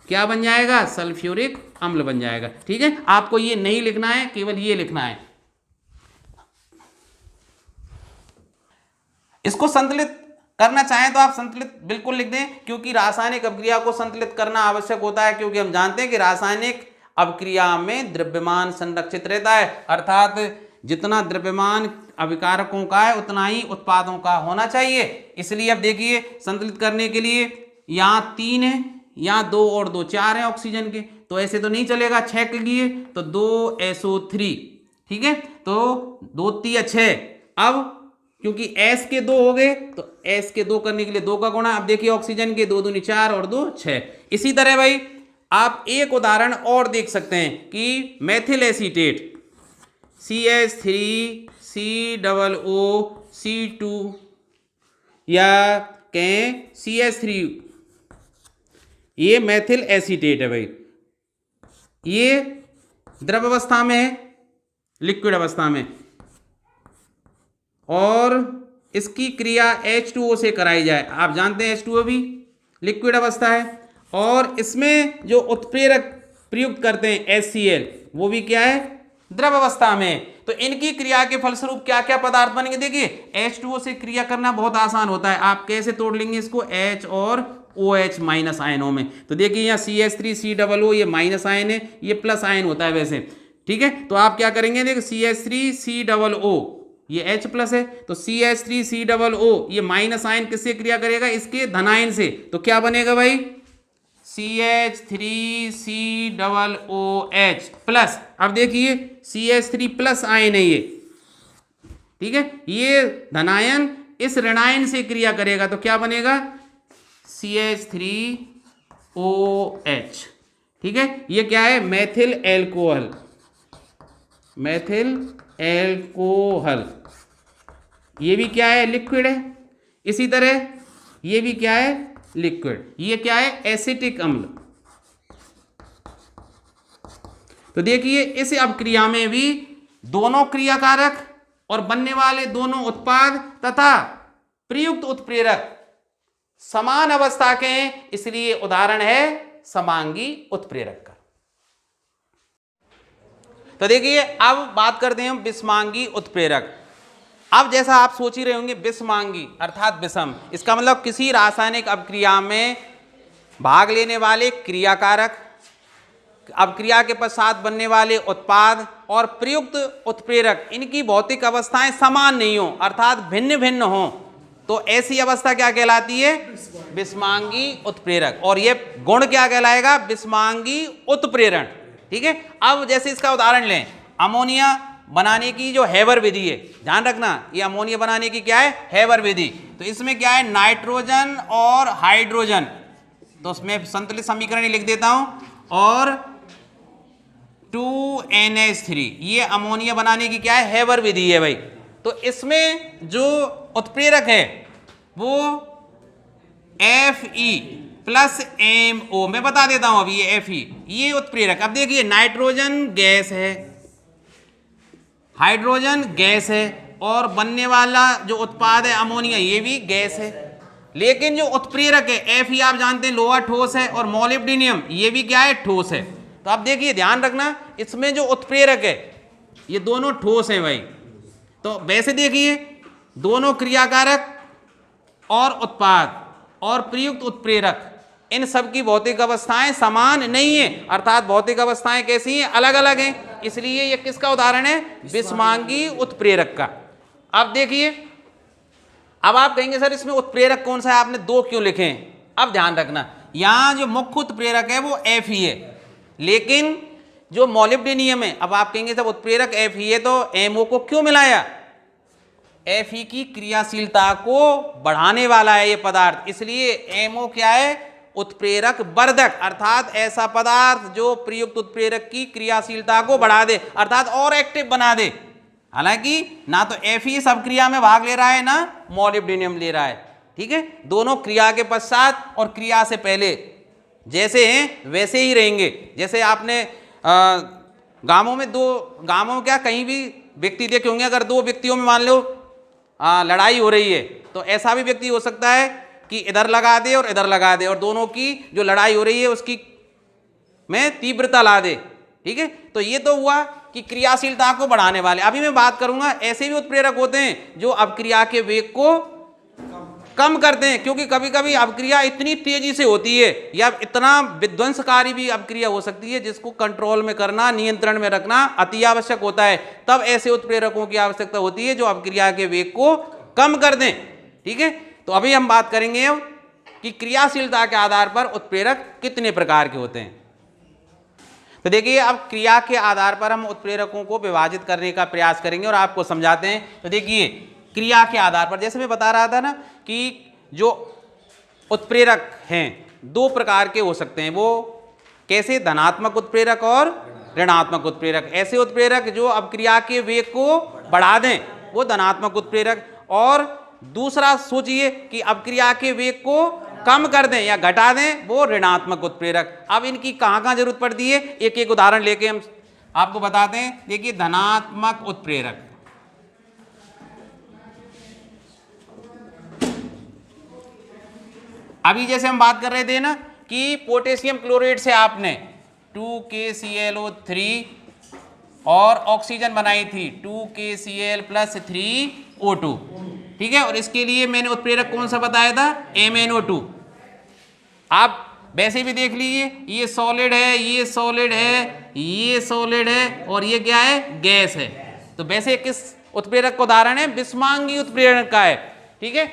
क्या बन जाएगा, सल्फ्यूरिक अम्ल बन जाएगा। ठीक है, आपको ये नहीं लिखना है, केवल ये लिखना है। इसको संतुलित करना चाहें तो आप संतुलित बिल्कुल लिख दें, क्योंकि रासायनिक अभिक्रिया को संतुलित करना आवश्यक होता है, क्योंकि हम जानते हैं कि रासायनिक अभिक्रिया में द्रव्यमान संरक्षित रहता है, अर्थात जितना द्रव्यमान अभिकारकों का है उतना ही उत्पादों का होना चाहिए। इसलिए अब देखिए संतुलित करने के लिए यहाँ 3 है, यहाँ 2 और 2 4 हैं ऑक्सीजन के, तो ऐसे तो नहीं चलेगा, 6 के लिए तो 2 SO3। ठीक है, तो 2 3 6, अब क्योंकि S के 2 हो गए तो S के 2 करने के लिए 2 का गुणा। अब देखिए ऑक्सीजन के 2 दूनी 4 और 2 6। इसी तरह भाई आप एक उदाहरण और देख सकते हैं कि मेथिल एसीटेट CH3COO या कहें CH3, ये मेथिल एसीटेट है भाई, ये द्रव अवस्था में है, लिक्विड अवस्था में, और इसकी क्रिया H2O से कराई जाए, आप जानते हैं H2O भी लिक्विड अवस्था है, और इसमें जो उत्प्रेरक प्रयुक्त करते हैं HCl वो भी क्या है, द्रव अवस्था में। तो इनकी क्रिया के फलस्वरूप क्या क्या पदार्थ बनेंगे, देखिए H2O से क्रिया करना बहुत आसान होता है, आप कैसे तोड़ लेंगे इसको, H और OH माइनस आयनों में। तो देखिए यहाँ CH3COO ये माइनस आयन है, ये प्लस आयन होता है वैसे। ठीक है, तो आप क्या करेंगे, देखिए CH3COO ये H प्लस है, तो CH3COO ये माइनस आयन किससे क्रिया करेगा, इसके धनायन से, तो क्या बनेगा भाई, CH3COOH प्लस। अब देखिए CH3 प्लस आयन है ये, ठीक है, ये धनायन इस ऋणायन से क्रिया करेगा, तो क्या बनेगा, CH3OH। ठीक है, ये क्या है, मेथिल एल्कोहल, मेथिल एल्कोहल, ये भी क्या है, लिक्विड है। इसी तरह ये भी क्या है, लिक्विड, ये क्या है, एसिटिक अम्ल। तो देखिए इस अभिक्रिया में भी दोनों क्रियाकारक और बनने वाले दोनों उत्पाद तथा प्रयुक्त उत्प्रेरक समान अवस्था के हैं, इसलिए उदाहरण है समांगी उत्प्रेरक का। तो देखिए अब बात करते हैं हम विषमांगी उत्प्रेरक। अब जैसा आप सोच ही रहे होंगे विषमांगी अर्थात विषम, इसका मतलब किसी रासायनिक अभिक्रिया में भाग लेने वाले क्रियाकारक, अभिक्रिया के पश्चात बनने वाले उत्पाद और प्रयुक्त उत्प्रेरक, इनकी भौतिक अवस्थाएं समान नहीं हो अर्थात भिन्न भिन्न हो, तो ऐसी अवस्था क्या कहलाती है? विषमांगी उत्प्रेरक। और ये गुण क्या कहलाएगा? विषमांगी उत्प्रेरण। ठीक है। अब जैसे इसका उदाहरण लें, अमोनिया बनाने की जो हेबर विधि है, ध्यान रखना ये अमोनिया बनाने की क्या है? हेबर विधि। तो इसमें क्या है? नाइट्रोजन और हाइड्रोजन, तो उसमें संतुलित समीकरण लिख देता हूं, और 2NH3, ये अमोनिया बनाने की क्या है? हेबर विधि है भाई। तो इसमें जो उत्प्रेरक है वो Fe प्लस MO, मैं बता देता हूं अभी, ये Fe ये उत्प्रेरक। अब देखिए नाइट्रोजन गैस है, हाइड्रोजन गैस है, और बनने वाला जो उत्पाद है अमोनिया ये भी गैस है, लेकिन जो उत्प्रेरक है Fe आप जानते हैं लोहा ठोस है, और मोलिब्डेनम ये भी क्या है? ठोस है। तो अब देखिए ध्यान रखना, इसमें जो उत्प्रेरक है ये दोनों ठोस है भाई। तो वैसे देखिए दोनों क्रियाकारक और उत्पाद और प्रयुक्त उत्प्रेरक, इन सब की भौतिक अवस्थाएं समान नहीं है, अर्थात भौतिक अवस्थाएं कैसी हैं? अलग अलग हैं। इसलिए ये किसका उदाहरण है? विषमांगी उत्प्रेरक का। अब देखिए, अब आप कहेंगे सर इसमें उत्प्रेरक कौन सा है, आपने दो क्यों लिखे हैं? अब ध्यान रखना, यहां जो मुख्य उत्प्रेरक है वो Fe है, लेकिन जो मोलिब्डेनम है, अब आप कहेंगे सब उत्प्रेरक Fe है तो MO को क्यों मिलाया? Fe की क्रियाशीलता को बढ़ाने वाला है ये पदार्थ, इसलिए MO क्या है? उत्प्रेरक वर्धक, अर्थात ऐसा पदार्थ जो प्रयुक्त उत्प्रेरक की क्रियाशीलता को बढ़ा दे, अर्थात और एक्टिव बना दे। हालांकि ना तो Fe सब क्रिया में भाग ले रहा है ना मोलिब्डेनम ले रहा है। ठीक है, दोनों क्रिया के पश्चात और क्रिया से पहले जैसे हैं वैसे ही रहेंगे। जैसे आपने गांवों में गांवों में क्या कहीं भी व्यक्ति देखे होंगे, अगर दो व्यक्तियों में मान लो लड़ाई हो रही है, तो ऐसा भी व्यक्ति हो सकता है कि इधर लगा दे और इधर लगा दे, और दोनों की जो लड़ाई हो रही है उसकी में तीव्रता ला दे। ठीक है, तो ये तो हुआ कि क्रियाशीलता को बढ़ाने वाले। अभी मैं बात करूंगा ऐसे भी उत्प्रेरक होते हैं जो अभिक्रिया के वेग को कम करते हैं, क्योंकि कभी कभी अभिक्रिया इतनी तेजी से होती है या इतना विध्वंसकारी भी अभिक्रिया हो सकती है जिसको कंट्रोल में करना, नियंत्रण में रखना अति आवश्यक होता है। तब ऐसे उत्प्रेरकों की आवश्यकता होती है जो अभिक्रिया के वेग को कम कर दें। ठीक है, तो अभी हम बात करेंगे अब कि क्रियाशीलता के आधार पर उत्प्रेरक कितने प्रकार के होते हैं। तो देखिए, अब क्रिया के आधार पर हम उत्प्रेरकों को विभाजित करने का प्रयास करेंगे और आपको समझाते हैं। तो देखिए, क्रिया के आधार पर जैसे मैं बता रहा था ना कि जो उत्प्रेरक हैं दो प्रकार के हो सकते हैं। वो कैसे? धनात्मक उत्प्रेरक और ऋणात्मक उत्प्रेरक। ऐसे उत्प्रेरक जो अभिक्रिया के वेग को बढ़ा दें वो धनात्मक उत्प्रेरक, और दूसरा सोचिए कि अभिक्रिया के वेग को कम कर दें या घटा दें, वो ऋणात्मक उत्प्रेरक। अब इनकी कहाँ जरूरत पड़ती है, एक एक उदाहरण लेके हम आपको बताते हैं। देखिए, धनात्मक उत्प्रेरक, अभी जैसे हम बात कर रहे थे ना कि पोटेशियम क्लोराइड से आपने 2KClO3 और ऑक्सीजन बनाई थी 2KCl + 3O2। ठीक है, और इसके लिए मैंने उत्प्रेरक कौन सा बताया था? MnO2। आप वैसे भी देख लीजिए, ये सॉलिड है, ये सॉलिड है, ये सॉलिड है, और ये क्या है? गैस है। तो वैसे किस उत्प्रेरक का उदाहरण है? विषमांगी उत्प्रेरक का है। ठीक है,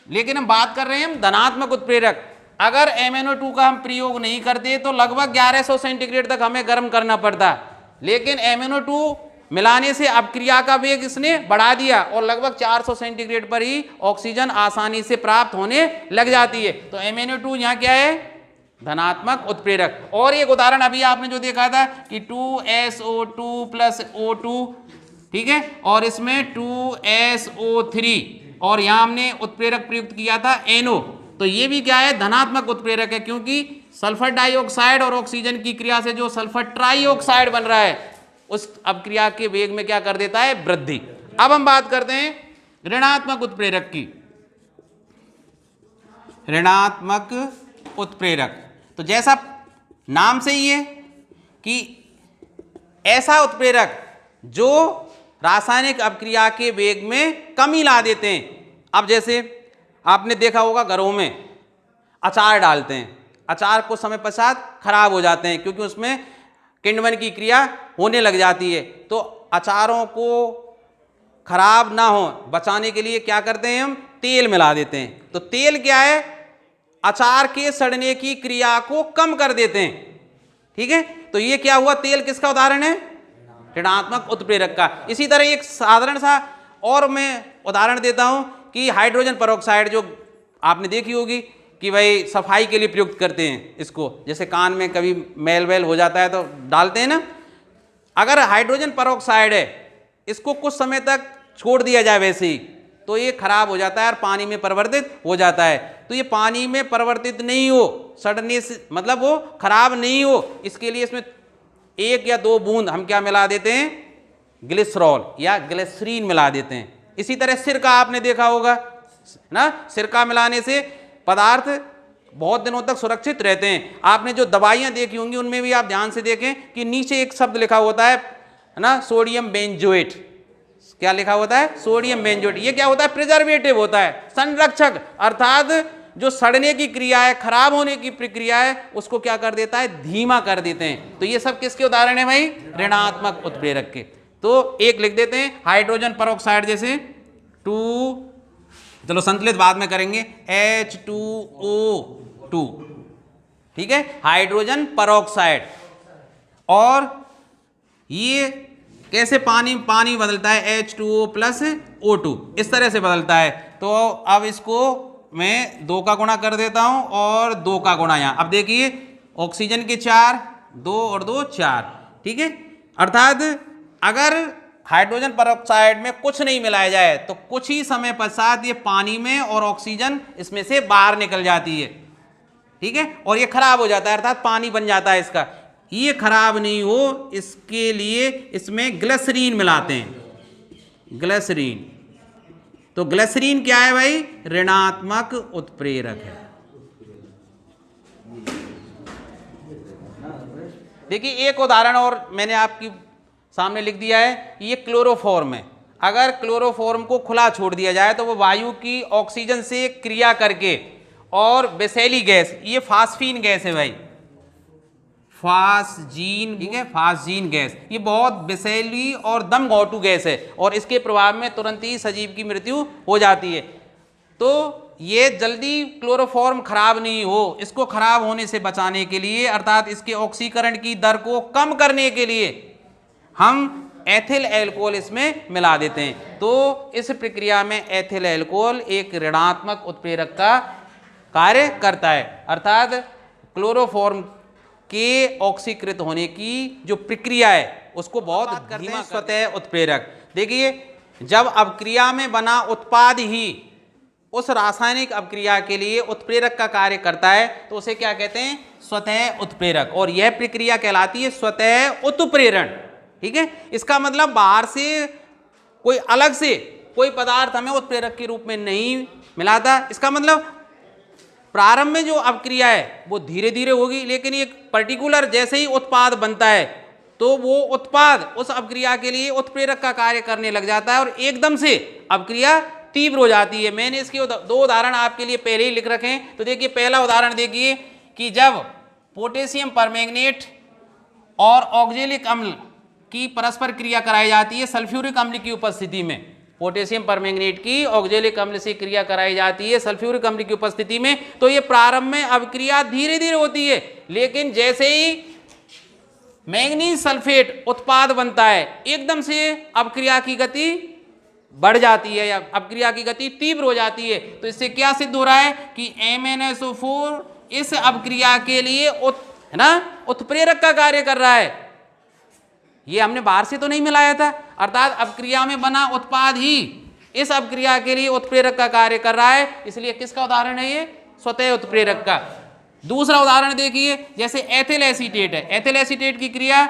लेकिन हम बात कर रहे हैं हम धनात्मक उत्प्रेरक। अगर MnO2 का हम प्रयोग नहीं करते तो लगभग 1100 सेंटीग्रेड तक हमें गर्म करना पड़ता, लेकिन MnO2 मिलाने से अभिक्रिया का वेग इसने बढ़ा दिया और लगभग 400 सेंटीग्रेड पर ही ऑक्सीजन आसानी से प्राप्त होने लग जाती है। तो MnO2 यहाँ क्या है? धनात्मक उत्प्रेरक। और एक उदाहरण अभी आपने जो देखा था कि 2SO2 + O2, ठीक है, और इसमें 2SO3, और यहां हमने उत्प्रेरक प्रयुक्त किया था NO। तो ये भी क्या है? धनात्मक उत्प्रेरक है, क्योंकि सल्फर डाइऑक्साइड और ऑक्सीजन की क्रिया से जो सल्फर ट्राइऑक्साइड बन रहा है उस अभिक्रिया के वेग में क्या कर देता है? वृद्धि। अब हम बात करते हैं ऋणात्मक उत्प्रेरक की। ऋणात्मक उत्प्रेरक, तो जैसा नाम से ही है कि ऐसा उत्प्रेरक जो रासायनिक अपक्रिया के वेग में कमी ला देते हैं। अब जैसे आपने देखा होगा घरों में अचार डालते हैं, अचार कुछ समय पश्चात खराब हो जाते हैं क्योंकि उसमें किण्वन की क्रिया होने लग जाती है। तो अचारों को खराब ना हो बचाने के लिए क्या करते हैं, हम तेल मिला देते हैं। तो तेल क्या है, अचार के सड़ने की क्रिया को कम कर देते हैं। ठीक है, तो ये क्या हुआ, तेल किसका उदाहरण है, ऋणात्मक उत्प्रेरक का। इसी तरह एक साधारण सा और मैं उदाहरण देता हूं कि हाइड्रोजन परऑक्साइड जो आपने देखी होगी कि भाई सफाई के लिए प्रयुक्त करते हैं इसको, जैसे कान में कभी मैल वैल हो जाता है तो डालते हैं ना। अगर हाइड्रोजन परऑक्साइड है, इसको कुछ समय तक छोड़ दिया जाए वैसे ही, तो ये खराब हो जाता है और पानी में परिवर्तित हो जाता है। तो ये पानी में परिवर्तित नहीं हो, सड़ने से मतलब वो खराब नहीं हो, इसके लिए इसमें 1 या 2 बूंद हम क्या मिला देते हैं, ग्लिसरॉल या ग्लिसरीन मिला देते हैं। इसी तरह सिरका आपने देखा होगा ना, सिरका मिलाने से पदार्थ बहुत दिनों तक सुरक्षित रहते हैं। आपने जो दवाइयां देखी होंगी उनमें भी आप ध्यान से देखें कि नीचे एक शब्द लिखा होता है ना, सोडियम बेंजोएट। क्या लिखा होता है, सोडियम बेंजोएट। ये क्या होता है, प्रिजर्वेटिव होता है, संरक्षक, अर्थात जो सड़ने की क्रिया है, खराब होने की प्रक्रिया है, उसको क्या कर देता है, धीमा कर देते हैं। तो ये सब किसके उदाहरण है भाई, ऋणात्मक उत्प्रेरक के। तो एक लिख देते हैं हाइड्रोजन परऑक्साइड, जैसे 2, चलो संतुलित बाद में करेंगे, H2O2, ठीक है, हाइड्रोजन परऑक्साइड। और ये कैसे पानी बदलता है, H2O प्लस O2, इस तरह से बदलता है। तो अब इसको मैं 2 का गुणा कर देता हूं और 2 का गुणा यहां। अब देखिए ऑक्सीजन के 4, 2 और 2 4, ठीक है। अर्थात अगर हाइड्रोजन परऑक्साइड में कुछ नहीं मिलाया जाए तो कुछ ही समय पश्चात ये पानी में और ऑक्सीजन इसमें से बाहर निकल जाती है, ठीक है, और ये खराब हो जाता है, अर्थात पानी बन जाता है इसका। ये खराब नहीं हो इसके लिए इसमें ग्लिसरीन मिलाते हैं, ग्लिसरीन। तो ग्लिसरीन क्या है भाई, ऋणात्मक उत्प्रेरक है। देखिए एक उदाहरण और मैंने आपकी सामने लिख दिया है, ये क्लोरोफॉर्म है। अगर क्लोरोफॉर्म को खुला छोड़ दिया जाए तो वो वायु की ऑक्सीजन से क्रिया करके और विषैली गैस, ये फास्फीन गैस है भाई, फास्जीन, ठीक है, फास्जीन गैस, ये बहुत विषैली और दमघोंटू गैस है और इसके प्रभाव में तुरंत ही सजीव की मृत्यु हो जाती है। तो ये जल्दी क्लोरोफॉर्म खराब नहीं हो, इसको खराब होने से बचाने के लिए, अर्थात इसके ऑक्सीकरण की दर को कम करने के लिए हम एथिल एल्कोहल इसमें मिला देते हैं। तो इस प्रक्रिया में एथिल एल्कोहल एक ऋणात्मक उत्प्रेरक का कार्य करता है, अर्थात क्लोरोफॉर्म के ऑक्सीकृत होने की जो प्रक्रिया है उसको बहुत धीमा स्वतः उत्प्रेरक। देखिए जब अपक्रिया में बना उत्पाद ही उस रासायनिक अपक्रिया के लिए उत्प्रेरक का कार्य करता है तो उसे क्या कहते हैं, स्वतः उत्प्रेरक। और यह प्रक्रिया कहलाती है स्वतः उत्प्रेरण, ठीक है। इसका मतलब बाहर से कोई अलग से कोई पदार्थ हमें उत्प्रेरक के रूप में नहीं मिलाता। इसका मतलब प्रारंभ में जो अपक्रिया है वो धीरे धीरे होगी, लेकिन एक पर्टिकुलर जैसे ही उत्पाद बनता है तो वो उत्पाद उस अपक्रिया के लिए उत्प्रेरक का कार्य करने लग जाता है और एकदम से अपक्रिया तीव्र हो जाती है। मैंने इसके 2 उदाहरण आपके लिए पहले ही लिख रखे हैं। तो देखिए पहला उदाहरण देखिए कि जब पोटेशियम परमैंगनेट और ऑक्जेलिक अम्ल की परस्पर क्रिया कराई जाती है सल्फ्यूरिक अम्ल की उपस्थिति में, पोटेशियम परमैंगनेट की ऑक्जेलिक अम्ल से क्रिया कराई जाती है सल्फ्यूरिक अम्ल की उपस्थिति में, तो ये प्रारंभ में अपक्रिया धीरे धीरे होती है, लेकिन जैसे ही मैंगनीज सल्फेट उत्पाद बनता है एकदम से अपक्रिया की गति बढ़ जाती है या अपक्रिया की गति तीव्र हो जाती है। तो इससे क्या सिद्ध हो रहा है कि MnSO4 इस अपक्रिया के लिए उत्प्रेरक का कार्य कर रहा है। ये हमने बाहर से तो नहीं मिलाया था, अर्थात अपक्रिया में बना उत्पाद ही इस अपक्रिया के लिए उत्प्रेरक का कार्य कर रहा है, इसलिए किसका उदाहरण है ये, स्वतः उत्प्रेरक का। दूसरा उदाहरण देखिए, जैसे एथिल एसीटेट है, एथिल एसीटेट की क्रिया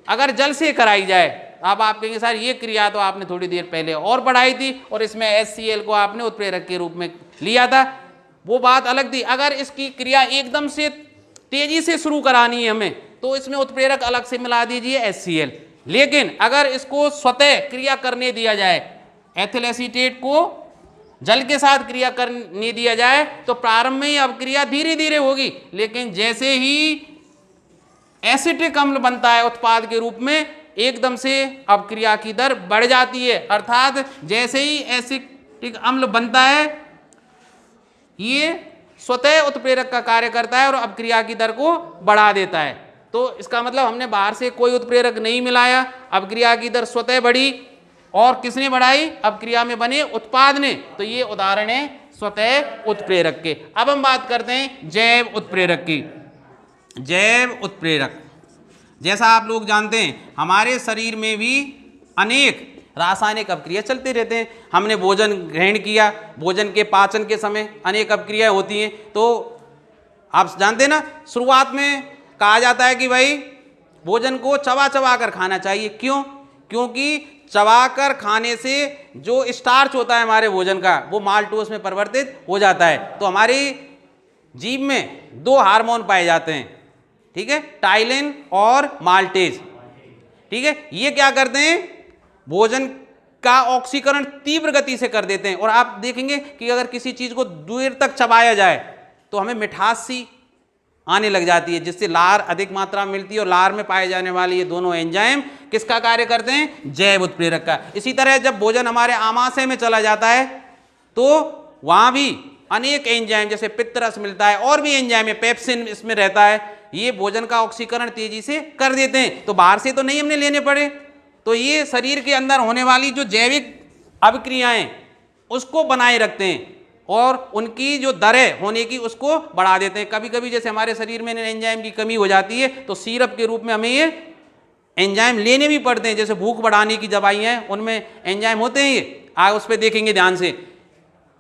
अगर जल से कराई जाए, अब आप कहेंगे सर ये क्रिया तो आपने थोड़ी देर पहले और बढ़ाई थी और इसमें HCl को आपने उत्प्रेरक के रूप में लिया था, वो बात अलग थी। अगर इसकी क्रिया एकदम से तेजी से शुरू करानी है हमें तो इसमें उत्प्रेरक अलग से मिला दीजिए HCl, लेकिन अगर इसको स्वतः क्रिया करने दिया जाए, एथिल एसीटेट को जल के साथ क्रिया करने दिया जाए तो प्रारंभ में ही अपक्रिया धीरे धीरे होगी, लेकिन जैसे ही एसिटिक अम्ल बनता है उत्पाद के रूप में, एकदम से अपक्रिया की दर बढ़ जाती है। अर्थात जैसे ही एसिटिक अम्ल बनता है ये स्वतः उत्प्रेरक का कार्य करता है और अपक्रिया की दर को बढ़ा देता है। तो इसका मतलब हमने बाहर से कोई उत्प्रेरक नहीं मिलाया, अपक्रिया की दर स्वतः बढ़ी, और किसने बढ़ाई? अपक्रिया में बने उत्पाद ने। तो ये उदाहरण है स्वतः उत्प्रेरक के। अब हम बात करते हैं जैव उत्प्रेरक की। जैव उत्प्रेरक, जैसा आप लोग जानते हैं हमारे शरीर में भी अनेक रासायनिक अपक्रिया चलते रहते हैं। हमने भोजन ग्रहण किया, भोजन के पाचन के समय अनेक अपक्रियाएं होती हैं। तो आप जानते हैं ना, शुरुआत में कहा जाता है कि भाई भोजन को चबा चबा कर खाना चाहिए। क्यों? क्योंकि चबाकर खाने से जो स्टार्च होता है हमारे भोजन का, वो माल्टोस में परिवर्तित हो जाता है। तो हमारी जीभ में दो हार्मोन पाए जाते हैं, ठीक है, टाइलिन और माल्टेज। ठीक है, ये क्या करते हैं? भोजन का ऑक्सीकरण तीव्र गति से कर देते हैं। और आप देखेंगे कि अगर किसी चीज को देर तक चबाया जाए तो हमें मिठास सी आने लग जाती है, जिससे लार अधिक मात्रा में मिलती है। और लार में पाए जाने वाले ये दोनों एंजाइम किसका कार्य करते हैं? जैव उत्प्रेरक का। इसी तरह जब भोजन हमारे आमाशय में चला जाता है तो वहां भी अनेक एंजाइम, जैसे पित्तरस मिलता है और भी एंजाइम है, पेप्सिन इसमें रहता है, ये भोजन का ऑक्सीकरण तेजी से कर देते हैं। तो बाहर से तो नहीं हमने लेने पड़े। तो ये शरीर के अंदर होने वाली जो जैविक अभिक्रियाएं उसको बनाए रखते हैं और उनकी जो दरें होने की उसको बढ़ा देते हैं। कभी कभी जैसे हमारे शरीर में एंजाइम की कमी हो जाती है तो सिरप के रूप में हमें ये एंजाइम लेने भी पड़ते हैं। जैसे भूख बढ़ाने की दवाइयाँ हैं उनमें एंजाइम होते हैं, ये उस पर देखेंगे ध्यान से।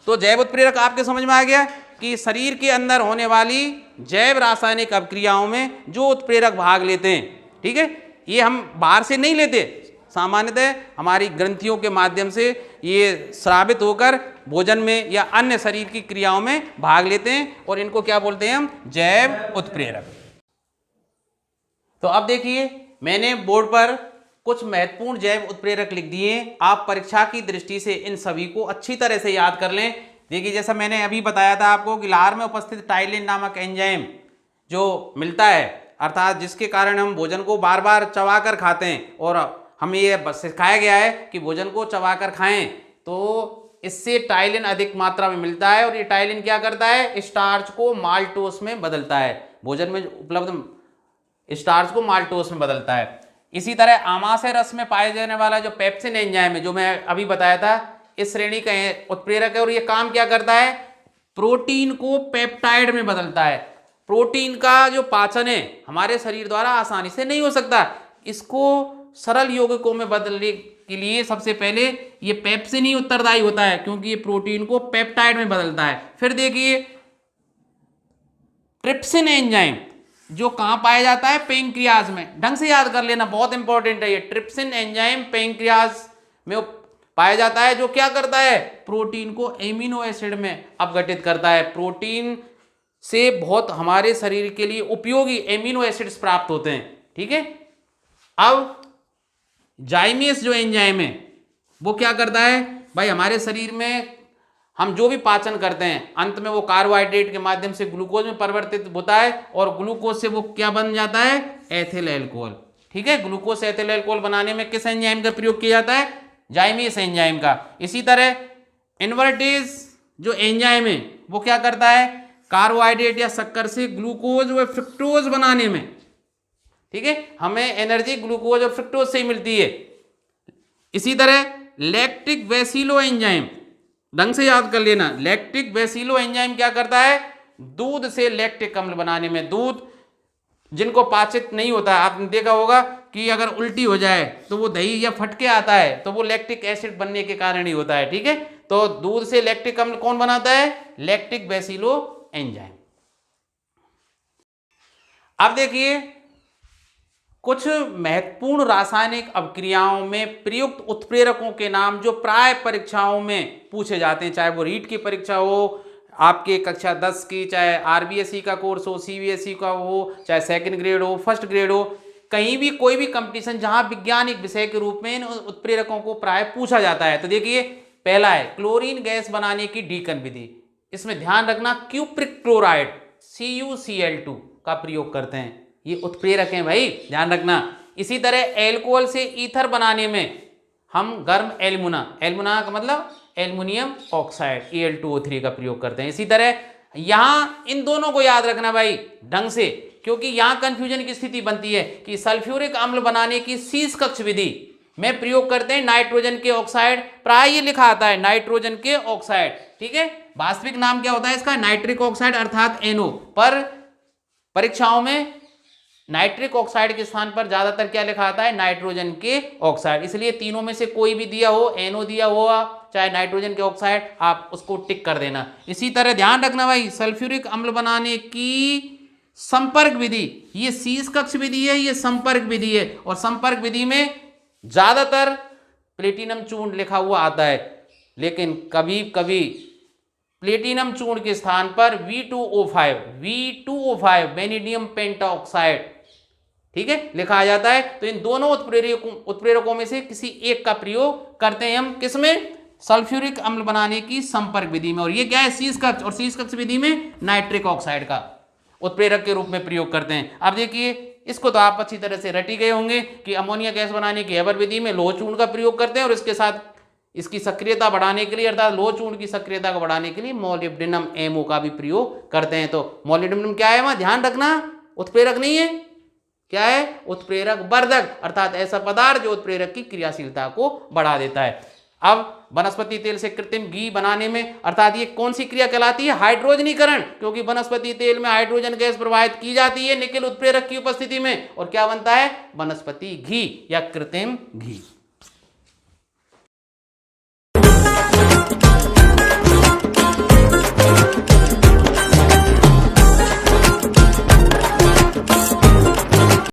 तो जैव उत्प्रेरक आपके समझ में आ गया कि शरीर के अंदर होने वाली जैव रासायनिक अभिक्रियाओं में जो उत्प्रेरक भाग लेते हैं, ठीक है, ये हम बाहर से नहीं लेते, सामान्यतः हमारी ग्रंथियों के माध्यम से ये स्रावित होकर भोजन में या अन्य शरीर की क्रियाओं में भाग लेते हैं और इनको क्या बोलते हैं हम? जैव उत्प्रेरक। तो अब देखिए मैंने बोर्ड पर कुछ महत्वपूर्ण जैव उत्प्रेरक लिख दिए। आप परीक्षा की दृष्टि से इन सभी को अच्छी तरह से याद कर लें। देखिए जैसा मैंने अभी बताया था आपको कि लार में उपस्थित टाइलिन नामक एंजाइम जो मिलता है, अर्थात जिसके कारण हम भोजन को बार बार चबा कर खाते हैं, और हमें ये सिखाया गया है कि भोजन को चबा कर खाएं, तो इससे टाइलिन अधिक मात्रा में मिलता है। और ये टाइलिन क्या करता है? स्टार्च को माल्टोस में बदलता है, भोजन में उपलब्ध स्टार्च को माल्टोस में बदलता है। इसी तरह आमाशय रस में पाए जाने वाला जो पेप्सिन एंजाइम है, जो मैं अभी बताया था, इस श्रेणी का उत्प्रेरक है। और ये काम क्या करता है? प्रोटीन को पेप्टाइड में बदलता है। प्रोटीन का जो पाचन है हमारे शरीर द्वारा आसानी से नहीं हो सकता, इसको सरल यौगिकों में बदलने के लिए सबसे पहले ये पेप्सिन ही उत्तरदायी होता है, क्योंकि ये प्रोटीन को पेप्टाइड में बदलता है। फिर देखिए ट्रिप्सिन एंजाइम जो कहां पाया जाता है? पेंक्रियाज में। ढंग से याद कर लेना, बहुत इंपॉर्टेंट है ये। ट्रिप्सिन एंजाइम पेंक्रियाज में पाया जाता है, जो क्या करता है? प्रोटीन को एमिनो एसिड में अपघटित करता है। प्रोटीन से बहुत हमारे शरीर के लिए उपयोगी एमिनो एसिड्स प्राप्त होते हैं, ठीक है। अब जाइमेस जो एंजाइम है वो क्या करता है? भाई हमारे शरीर में हम जो भी पाचन करते हैं अंत में वो कार्बोहाइड्रेट के माध्यम से ग्लूकोज में परिवर्तित होता है, और ग्लूकोज से वो क्या बन जाता है? एथिल अल्कोहल, ठीक है। ग्लूकोज से एथिल अल्कोहल बनाने में किस एंजाइम का प्रयोग किया जाता है? जाइमेस एंजाइम का। इसी तरह इन्वर्टेज जो एंजाइम है वो क्या करता है? कार्बोहाइड्रेट या शक्कर से ग्लूकोज व फ्रुक्टोज बनाने में, ठीक है, हमें एनर्जी ग्लूकोज और फ्रुक्टोज से ही मिलती है। इसी तरह लैक्टिक बेसिलो एंजाइम, ढंग से याद कर लेना, लैक्टिक बेसिलो एंजाइम क्या करता है? दूध से लैक्टिक अम्ल बनाने में। दूध जिनको पाचित नहीं होता, आपने देखा होगा कि अगर उल्टी हो जाए तो वो दही या फटके आता है तो वो लैक्टिक एसिड बनने के कारण ही होता है, ठीक है। तो दूध से लैक्टिक अम्ल कौन बनाता है? Lactic bacillus enzyme. अब देखिए कुछ महत्वपूर्ण रासायनिक अभिक्रियाओं में प्रयुक्त उत्प्रेरकों के नाम जो प्राय परीक्षाओं में पूछे जाते हैं, चाहे वो रीट की परीक्षा हो, आपके कक्षा 10 की, चाहे आरबीएसई का कोर्स हो, सीबीएसई का हो, चाहे सेकंड ग्रेड हो, फर्स्ट ग्रेड हो, कहीं भी कोई भी कंपटीशन जहां वैज्ञानिक विषय के रूप में इन उत्प्रेरकों को प्राय पूछा जाता है। तो देखिए पहला है क्लोरीन गैस बनाने की डीकन विधि। इसमें ध्यान रखना क्यूप्रिक क्लोराइड CuCl2 का प्रयोग करते हैं, ये उत्प्रेरक हैं भाई, ध्यान रखना। इसी तरह एल्कोहल से ईथर बनाने में हम गर्म एल्मुना का मतलब एल्युमिनियम ऑक्साइड Al2O3 का प्रयोग करते हैं। इसी तरह यहां इन दोनों को याद रखना भाई ढंग से, क्योंकि यहां कंफ्यूजन की स्थिति बनती है कि सल्फ्यूरिक अम्ल बनाने की शीश कक्ष विधि में प्रयोग करते हैं नाइट्रोजन के ऑक्साइड, प्राय ये लिखा आता है नाइट्रोजन के ऑक्साइड, ठीक है। वास्तविक नाम क्या होता है इसका, नाइट्रिक ऑक्साइड अर्थात NO, पर परीक्षाओं में नाइट्रिक ऑक्साइड के स्थान पर ज्यादातर क्या लिखा आता है, नाइट्रोजन के ऑक्साइड। इसलिए तीनों में से कोई भी दिया हो, NO दिया हुआ चाहे नाइट्रोजन के ऑक्साइड, आप उसको टिक कर देना। इसी तरह ध्यान रखना भाई सल्फ्यूरिक अम्ल बनाने की संपर्क विधि, ये शीश कक्ष विधि है, ये संपर्क विधि है, और संपर्क विधि में ज्यादातर प्लेटिनम चूर्ण लिखा हुआ आता है, लेकिन कभी कभी प्लेटिनम चूर्ण के स्थान पर V2O5 वेनेडियम पेंटाऑक्साइड, ठीक है, लिखा आ जाता है। तो इन दोनों उत्प्रेरकों में से किसी एक का प्रयोग करते हैं हम, किसमें, सल्फ्यूरिक अम्ल बनाने की संपर्क विधि में। और ये क्या है, शीश कक्ष, और शीश कक्ष विधि में नाइट्रिक ऑक्साइड का उत्प्रेरक के रूप में प्रयोग करते हैं। अब देखिए इसको तो आप अच्छी तरह से रट ही गए होंगे कि अमोनिया गैस बनाने की हेबर विधि में लोह चूर्ण का प्रयोग करते हैं, और इसके साथ इसकी सक्रियता बढ़ाने के लिए अर्थात लोह चूर्ण की सक्रियता को बढ़ाने के लिए मोलिब्डेनम MO का भी प्रयोग करते हैं। तो मोलिब्डेनम क्या है, वहां ध्यान रखना उत्प्रेरक नहीं है, क्या है, उत्प्रेरक वर्धक, अर्थात ऐसा पदार्थ जो उत्प्रेरक की क्रियाशीलता को बढ़ा देता है। अब वनस्पति तेल से कृत्रिम घी बनाने में, अर्थात ये कौन सी क्रिया कहलाती है, हाइड्रोजनीकरण, क्योंकि वनस्पति तेल में हाइड्रोजन गैस प्रवाहित की जाती है निकेल उत्प्रेरक की उपस्थिति में, और क्या बनता है, वनस्पति घी या कृत्रिम घी।